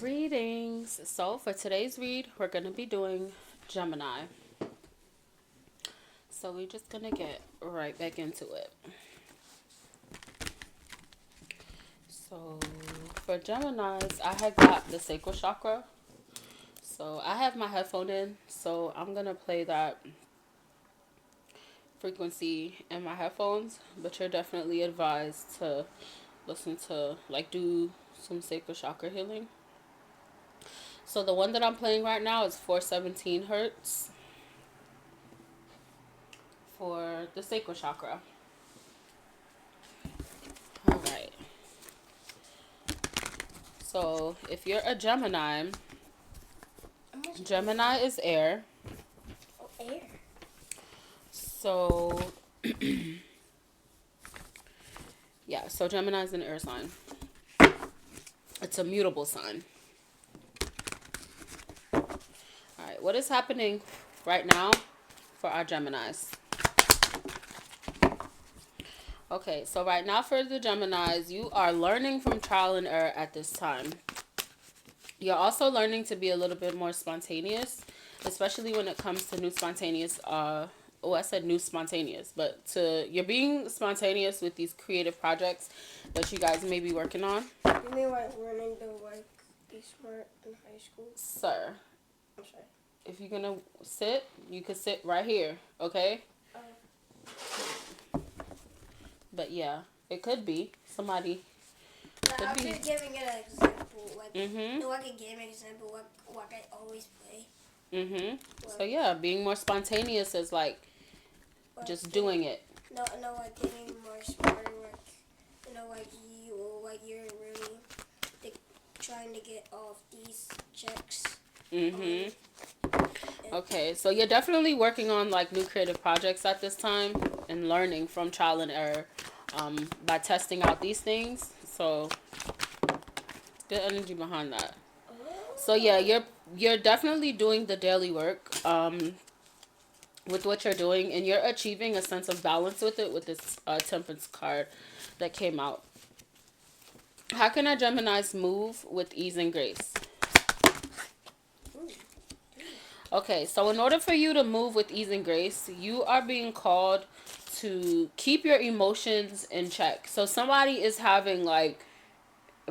Greetings. So for today's read, we're going to be doing Gemini. So we're just going to get right back into it. So for Geminis, I had got the sacral chakra. So I have my headphone in, so I'm going to play that frequency in my headphones, but you're definitely advised to listen to, do some sacral chakra healing. So the one that I'm playing right now is 417 hertz for the sacral chakra. All right. So if you're a Gemini, Gemini is air. Oh, air. So yeah, so Gemini is an air sign. It's a mutable sign. All right, what is happening right now for our Geminis? Okay, so right now for the Geminis, you are learning from trial and error at this time. You're also learning to be a little bit more spontaneous, especially when it comes to new spontaneous, I said new spontaneous, but you're being spontaneous with these creative projects that you guys may be working on. You mean like learning to be smart in high school? Sir, I'm sorry. if you're gonna sit, you could sit right here, okay? But yeah, it could be somebody. I'm just giving an example. Like, Mm-hmm. no, I can give an example what I always play. Mm-hmm. So yeah, being more spontaneous is like just doing it. No, like getting more smarter. You're really trying to get off these checks. Mm-hmm. Okay, so you're definitely working on like new creative projects at this time and learning from trial and error by testing out these things. So good energy behind that. So yeah, you're definitely doing the daily work with what you're doing, and you're achieving a sense of balance with it with this Temperance card that came out. How can our Geminis move with ease and grace? Okay, so in order for you to move with ease and grace, you are being called to keep your emotions in check. So somebody is having like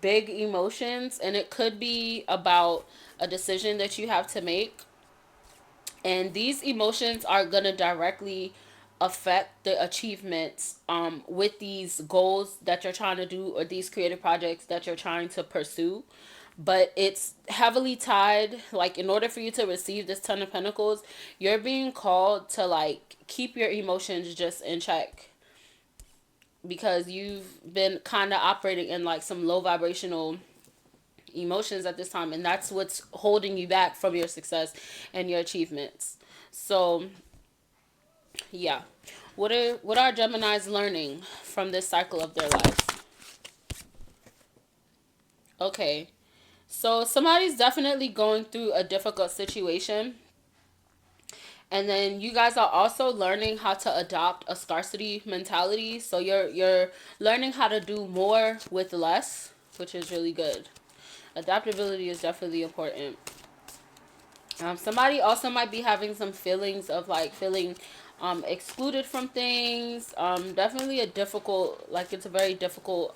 big emotions, and it could be about a decision that you have to make. And these emotions are going to directly affect the achievements with these goals that you're trying to do or these creative projects that you're trying to pursue. But it's heavily tied, like in order for you to receive this 10 of Pentacles, you're being called to like keep your emotions just in check, because you've been kind of operating in like some low vibrational emotions at this time, and that's what's holding you back from your success and your achievements. So yeah, what are Geminis learning from this cycle of their lives? Okay, so somebody's definitely going through a difficult situation, and then you guys are also learning how to adopt a scarcity mentality. So you're learning how to do more with less, which is really good. Adaptability is definitely important. Somebody also might be having some feelings of like feeling excluded from things. Definitely a difficult, like it's a very difficult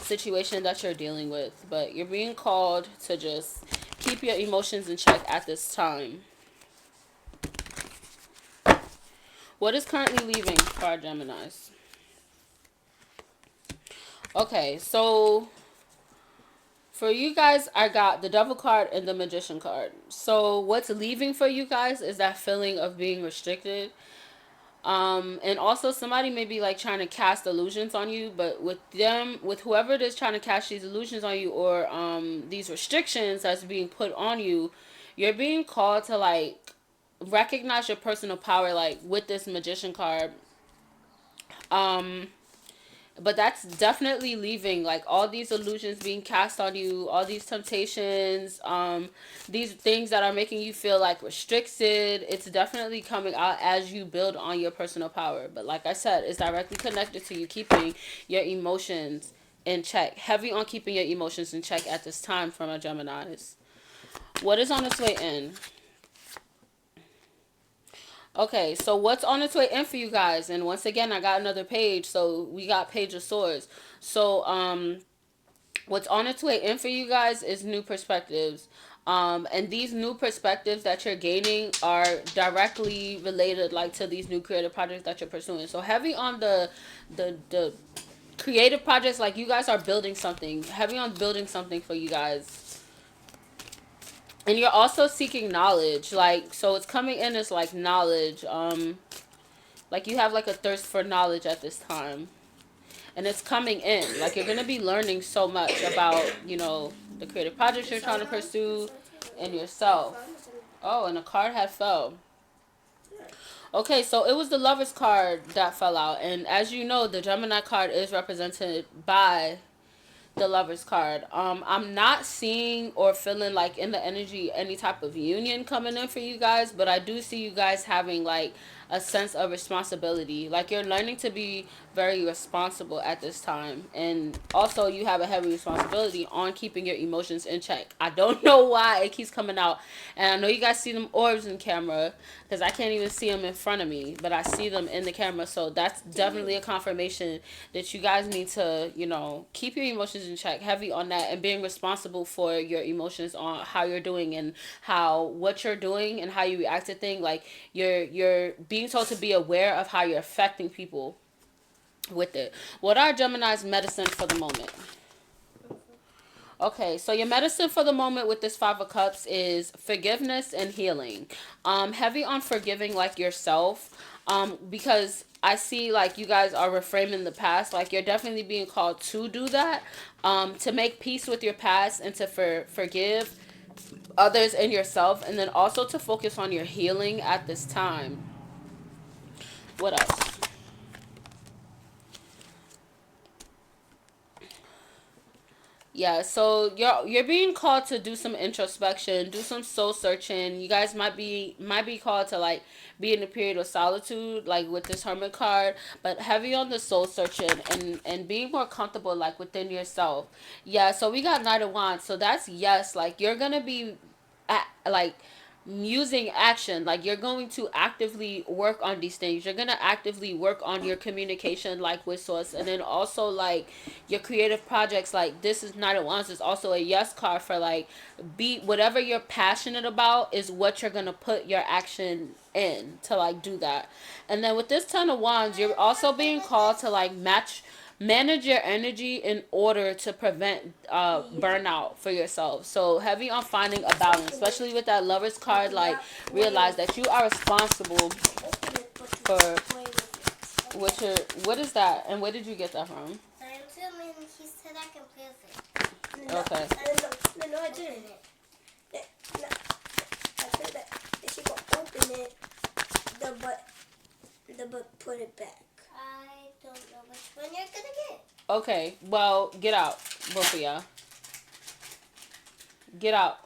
situation that you're dealing with. But you're being called to just keep your emotions in check at this time. What is currently leaving for our Geminis? Okay, so for you guys, I got the Devil card and the Magician card. So what's leaving for you guys is that feeling of being restricted. And also somebody may be like trying to cast illusions on you, but with whoever it is trying to cast these illusions on you, or these restrictions that's being put on you, you're being called to like recognize your personal power, like with this Magician card. But that's definitely leaving, like all these illusions being cast on you, all these temptations, these things that are making you feel like restricted. It's definitely coming out as you build on your personal power. But like I said, it's directly connected to you keeping your emotions in check. Heavy on keeping your emotions in check at this time from our Geminis. What is on its way in? Okay, so what's on its way in for you guys? And once again, I got another page. So we got Page of Swords. So what's on its way in for you guys is new perspectives. And these new perspectives that you're gaining are directly related like to these new creative projects that you're pursuing. So heavy on the creative projects, like you guys are building something. Heavy on building something for you guys. And you're also seeking knowledge. Like, so it's coming in as like knowledge. Like you have like a thirst for knowledge at this time. And it's coming in. Like you're gonna be learning so much about, the creative projects you're trying to pursue and yourself. Oh, and a card had fell. Okay, so it was the Lovers card that fell out, and as you know, the Gemini card is represented by the Lovers card. I'm not seeing or feeling like in the energy any type of union coming in for you guys, but I do see you guys having like a sense of responsibility. Like you're learning to be very responsible at this time, and also you have a heavy responsibility on keeping your emotions in check. I don't know why it keeps coming out, and I know you guys see them orbs in camera because I can't even see them in front of me, but I see them in the camera. So that's definitely a confirmation that you guys need to, keep your emotions in check, heavy on that, and being responsible for your emotions on how you're doing and what you're doing and how you react to things. Like you're being told to be aware of how you're affecting people with it. What are Gemini's medicine for the moment? Okay, so your medicine for the moment with this Five of Cups is forgiveness and healing. Heavy on forgiving like yourself. Because I see like you guys are reframing the past. Like you're definitely being called to do that. To make peace with your past and to forgive others and yourself, and then also to focus on your healing at this time. What else? Yeah, so you're being called to do some introspection, do some soul searching. You guys might be called to like be in a period of solitude, like with this Hermit card, but heavy on the soul searching and being more comfortable like within yourself. Yeah, so we got Knight of Wands, so that's yes, like you're gonna be like using action, like you're going to actively work on these things, you're going to actively work on your communication like with source, and then also like your creative projects. Like this is Knight of Wands is also a yes card for like be whatever you're passionate about is what you're going to put your action in to like do that. And then with this Ten of Wands, you're also being called to like manage your energy in order to prevent burnout for yourself. So heavy on finding a balance, especially with that Lovers card. Like realize that you are responsible for what is that, and where did you get that from? He said I can play with it. Okay. No, I didn't. I said that she could open it, but put it back. I don't know which one you're gonna get. Okay, well, get out, both of y'all. Get out.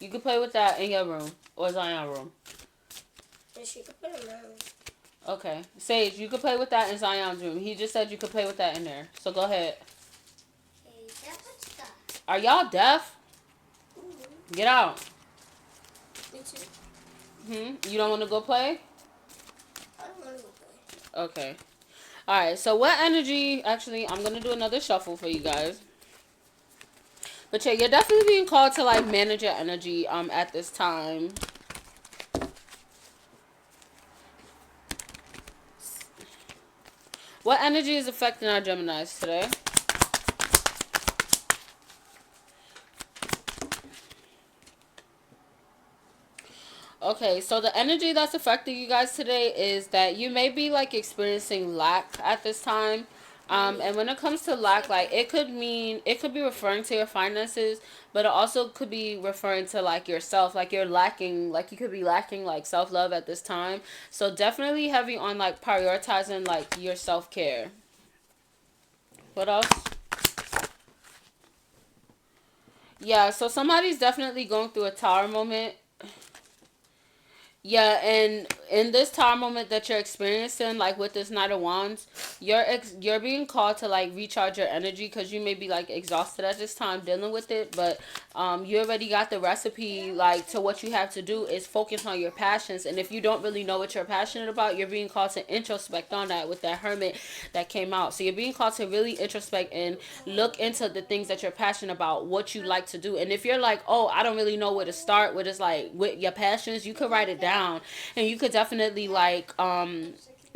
You can play with that in your room or Zion's room. And she could put it in my room. Okay, Sage, you can play with that in Zion's room. He just said you could play with that in there. So go ahead. Okay, that much stuff. Are y'all deaf? Mm-hmm. Get out. Me too. You don't want to go play? I don't want to go play. Okay. Alright, so what energy... Actually, I'm going to do another shuffle for you guys. But yeah, you're definitely being called to like manage your energy at this time. What energy is affecting our Geminis today? Okay, so the energy that's affecting you guys today is that you may be like experiencing lack at this time. And when it comes to lack, like it could be referring to your finances, but it also could be referring to like yourself, like you're lacking, like you could be lacking like self-love at this time. So definitely heavy on like prioritizing like your self-care. What else? Yeah, so somebody's definitely going through a tower moment. Yeah, and in this time moment that you're experiencing, like with this Knight of Wands, you're being called to like recharge your energy because you may be like exhausted at this time dealing with it, but you already got the recipe. Like, to what you have to do is focus on your passions, and if you don't really know what you're passionate about, you're being called to introspect on that with that Hermit that came out. So you're being called to really introspect and look into the things that you're passionate about, what you like to do. And if you're like, oh, I don't really know where to start with, it's like with your passions, you could write it down, and you could definitely like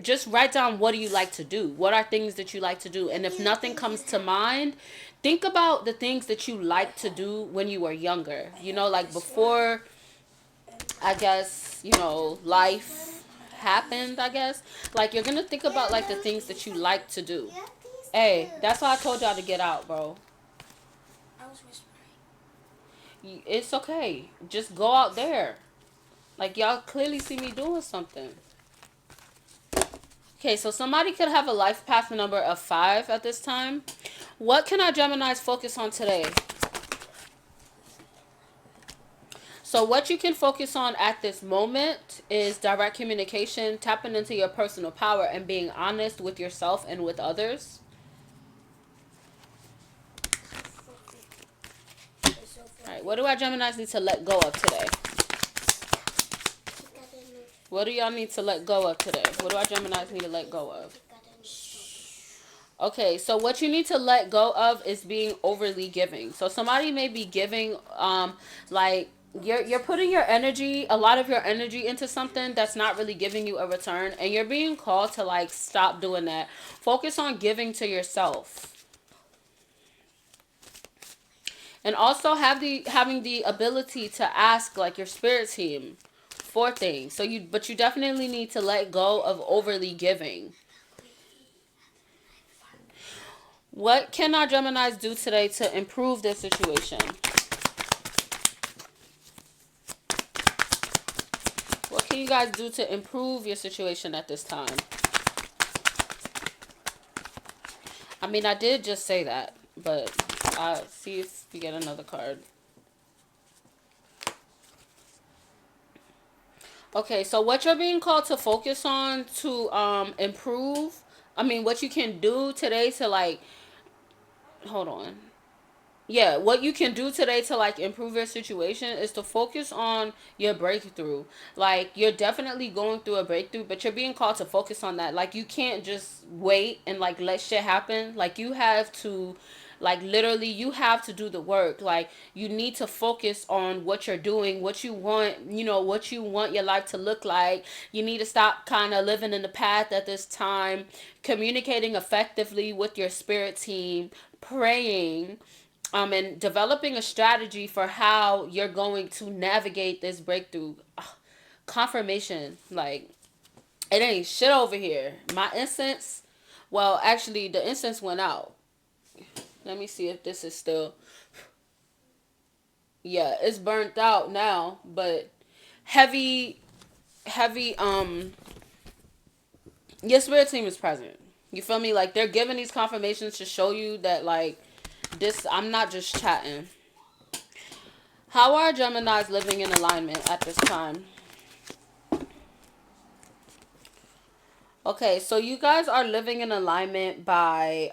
just write down, what do you like to do, what are things that you like to do. And if nothing comes to mind, think about the things that you like to do when you were younger, you know, like before, I guess, you know, life happened, I guess. Like, you're gonna think about like the things that you like to do. Hey, that's why I told y'all to get out, bro. I was whispering. It's okay, just go out there. Like, y'all clearly see me doing something. Okay, so somebody could have a life path number of 5 at this time. What can our Geminis focus on today? So what you can focus on at this moment is direct communication, tapping into your personal power, and being honest with yourself and with others. All right, what do our Geminis need to let go of today? What do y'all need to let go of today? What do our Geminis need to let go of? Okay, so what you need to let go of is being overly giving. So somebody may be giving, like you're putting your energy, a lot of your energy into something that's not really giving you a return, and you're being called to like stop doing that. Focus on giving to yourself. And also having the ability to ask like your spirit team for things. But you definitely need to let go of overly giving. What can our Geminis do today to improve this situation? What can you guys do to improve your situation at this time? I mean, I did just say that, but I'll see if you get another card. Okay, so what you're being called to focus on to improve, I mean, what you can do today to like, hold on. Yeah, what you can do today to like improve your situation is to focus on your breakthrough. Like, you're definitely going through a breakthrough, but you're being called to focus on that. Like, you can't just wait and like let shit happen. Like, you have to, like, literally you have to do the work. Like, you need to focus on what you're doing, what you want, you know, what you want your life to look like. You need to stop kind of living in the past at this time, communicating effectively with your spirit team, praying, and developing a strategy for how you're going to navigate this breakthrough. Ugh, confirmation, like, it ain't shit over here. My incense, well, actually, the incense went out. Let me see if this is still, yeah, it's burnt out now, but heavy, heavy, your spirit team is present. You feel me? Like, they're giving these confirmations to show you that, like, this, I'm not just chatting. How are Geminis living in alignment at this time? Okay, so you guys are living in alignment by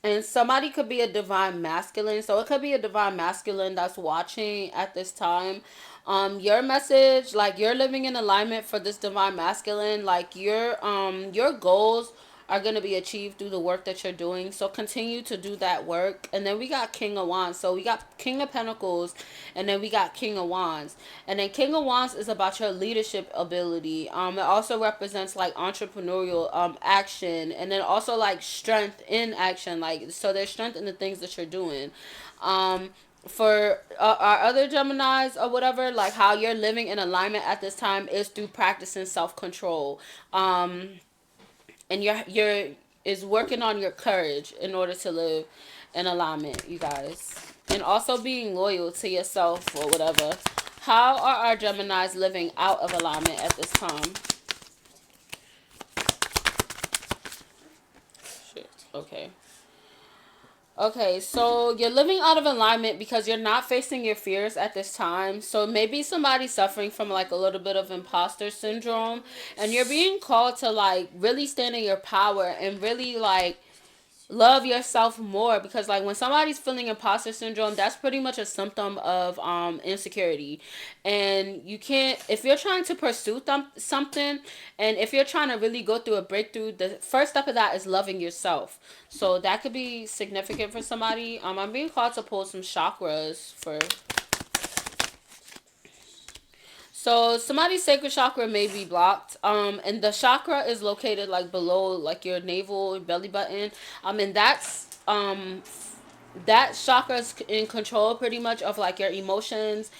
and somebody could be a divine masculine. So it could be a divine masculine that's watching at this time. Your message, like, you're living in alignment for this divine masculine, like your goals are going to be achieved through the work that you're doing. So continue to do that work. And then we got King of Wands. So we got King of Pentacles, and then we got King of Wands. And then King of Wands is about your leadership ability. It also represents like entrepreneurial action, and then also like strength in action. Like, so there's strength in the things that you're doing. For our other Geminis or whatever, like, how you're living in alignment at this time is through practicing self-control. And you're is working on your courage in order to live in alignment, you guys. And also being loyal to yourself or whatever. How are our Geminis living out of alignment at this time? Shit. Okay. Okay, so you're living out of alignment because you're not facing your fears at this time. So maybe somebody's suffering from like a little bit of imposter syndrome, and you're being called to like really stand in your power and really like love yourself more, because like when somebody's feeling imposter syndrome, that's pretty much a symptom of insecurity. And you can't, if you're trying to pursue something, and if you're trying to really go through a breakthrough, the first step of that is loving yourself. So that could be significant for somebody. I'm being called to pull some chakras for, so somebody's sacral chakra may be blocked. And the chakra is located like below like your navel belly button. And that chakra is in control pretty much of like your emotions,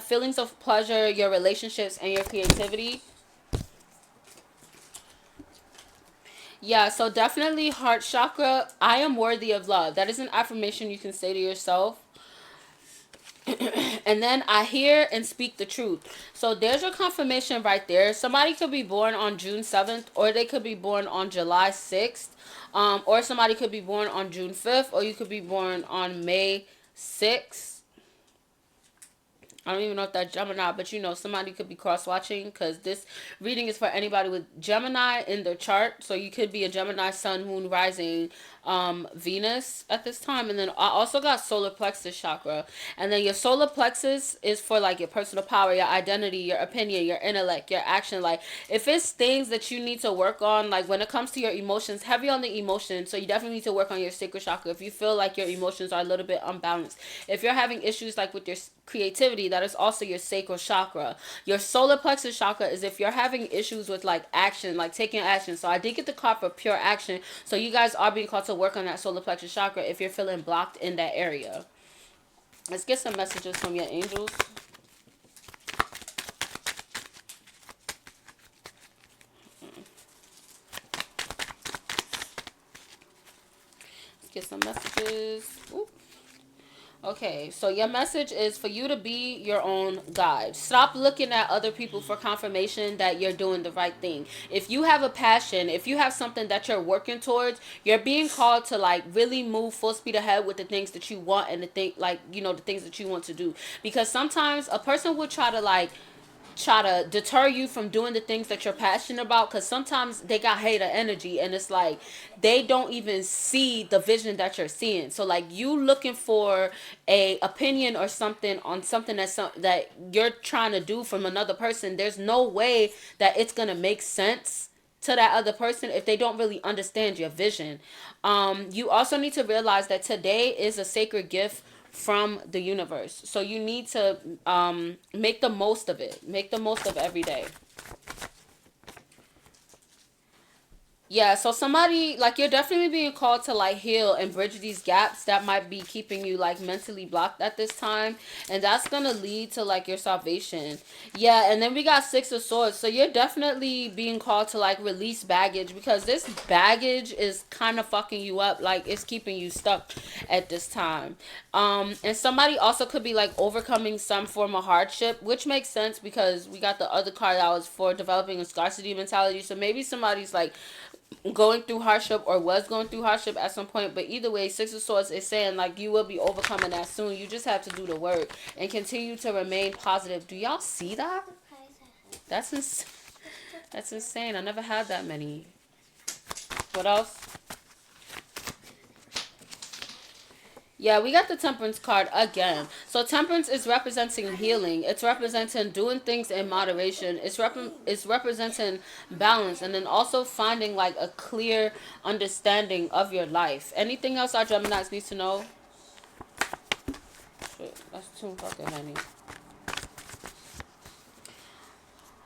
feelings of pleasure, your relationships, and your creativity. Yeah, so definitely heart chakra. I am worthy of love. That is an affirmation you can say to yourself. And then I hear and speak the truth. So there's your confirmation right there. Somebody could be born on June 7th, or they could be born on July 6th, or somebody could be born on June 5th, or you could be born on May 6th. I don't even know if that's Gemini, but you know, somebody could be cross watching, because this reading is for anybody with Gemini in their chart. So you could be a Gemini sun, moon, rising, Venus at this time. And then I also got solar plexus chakra. And then your solar plexus is for like your personal power, your identity, your opinion, your intellect, your action. Like if it's things that you need to work on, like when it comes to your emotions, heavy on the emotions. So you definitely need to work on your sacral chakra if you feel like your emotions are a little bit unbalanced. If you're having issues like with your creativity, that is also your sacral chakra. Your solar plexus chakra is if you're having issues with like action, like taking action. So I did get the card for pure action. So you guys are being called to work on that solar plexus chakra if you're feeling blocked in that area. Let's get some messages from your angels. Let's get some messages. Ooh. Okay, so your message is for you to be your own guide. Stop looking at other people for confirmation that you're doing the right thing. If you have a passion, if you have something that you're working towards, you're being called to like really move full speed ahead with the things that you want, and the thing like, you know, the things that you want to do. Because sometimes a person will try to deter you from doing the things that you're passionate about, because sometimes they got hater energy, and it's like they don't even see the vision that you're seeing. So like you looking for a opinion or something on something that you're trying to do from another person, there's no way that it's gonna make sense to that other person if they don't really understand your vision. You also need to realize that today is a sacred gift from the universe. So you need to make the most of it. Make the most of every day. Yeah, so somebody, like, you're definitely being called to like heal and bridge these gaps that might be keeping you like mentally blocked at this time, and that's gonna lead to like your salvation. Yeah, and then we got Six of Swords, so you're definitely being called to like release baggage, because this baggage is kind of fucking you up, like it's keeping you stuck at this time. And somebody also could be like overcoming some form of hardship, which makes sense because we got the other card that was for developing a scarcity mentality. So maybe somebody's like going through hardship or was going through hardship at some point, but either way, Six of Swords is saying like you will be overcoming that soon. You just have to do the work and continue to remain positive. Do y'all see that? That's that's insane. I never had that many. What else? Yeah, we got the Temperance card again. So Temperance is representing healing. It's representing doing things in moderation. It's representing balance, and then also finding like a clear understanding of your life. Anything else our Geminis need to know? Shit, that's too fucking many.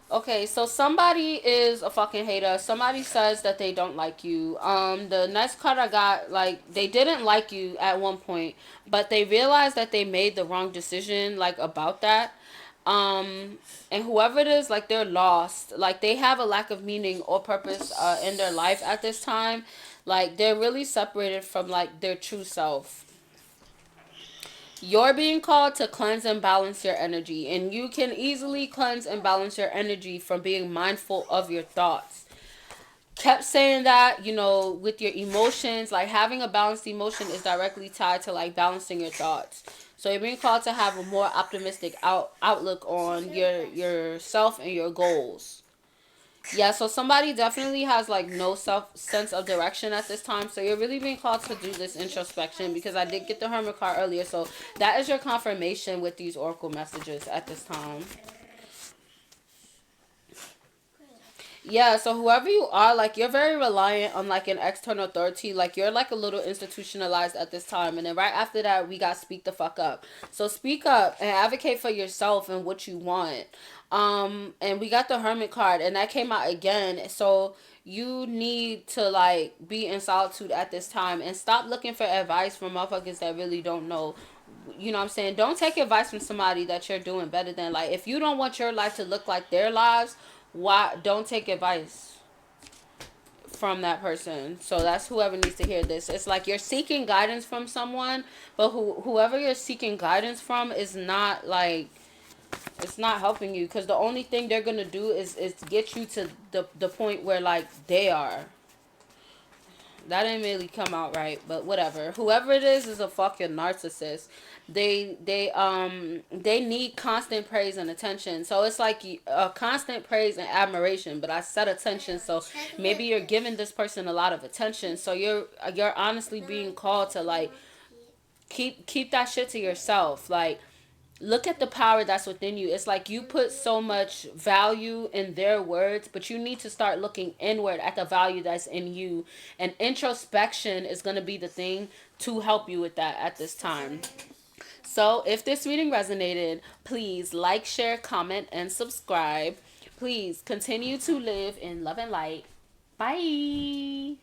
Okay, so somebody is a fucking hater. Somebody says that they don't like you. The next card I got, like, they didn't like you at one point, but they realized that they made the wrong decision, like, about that. And whoever it is, like, they're lost. Like, they have a lack of meaning or purpose, in their life at this time. Like, they're really separated from, like, their true self. You're being called to cleanse and balance your energy, and you can easily cleanse and balance your energy from being mindful of your thoughts. kept saying that, with your emotions, like having a balanced emotion is directly tied to like balancing your thoughts. So you're being called to have a more optimistic outlook on yourself and your goals. Yeah, so somebody definitely has like no self sense of direction at this time. So you're really being called to do this introspection, because I did get the Hermit card earlier. So that is your confirmation with these oracle messages at this time. Yeah, so whoever you are, like you're very reliant on like an external authority. Like you're like a little institutionalized at this time. And then right after that, we got speak the fuck up. So speak up and advocate for yourself and what you want. And we got the Hermit card, and that came out again. So you need to like be in solitude at this time and stop looking for advice from motherfuckers that really don't know. You know what I'm saying? Don't take advice from somebody that you're doing better than. Like if you don't want your life to look like their lives, why don't take advice from that person? So that's whoever needs to hear this. It's like you're seeking guidance from someone, but whoever you're seeking guidance from is not like, it's not helping you, because the only thing they're gonna do is get you to the point where like they are. That didn't really come out right, but whatever. Whoever it is a fucking narcissist. They need constant praise and attention. So it's like a constant praise and admiration, but I said attention, so maybe you're giving this person a lot of attention. So you're honestly being called to like keep that shit to yourself. Like look at the power that's within you. It's like you put so much value in their words, but you need to start looking inward at the value that's in you. And introspection is going to be the thing to help you with that at this time. So, if this reading resonated, please like, share, comment, and subscribe. Please continue to live in love and light. Bye.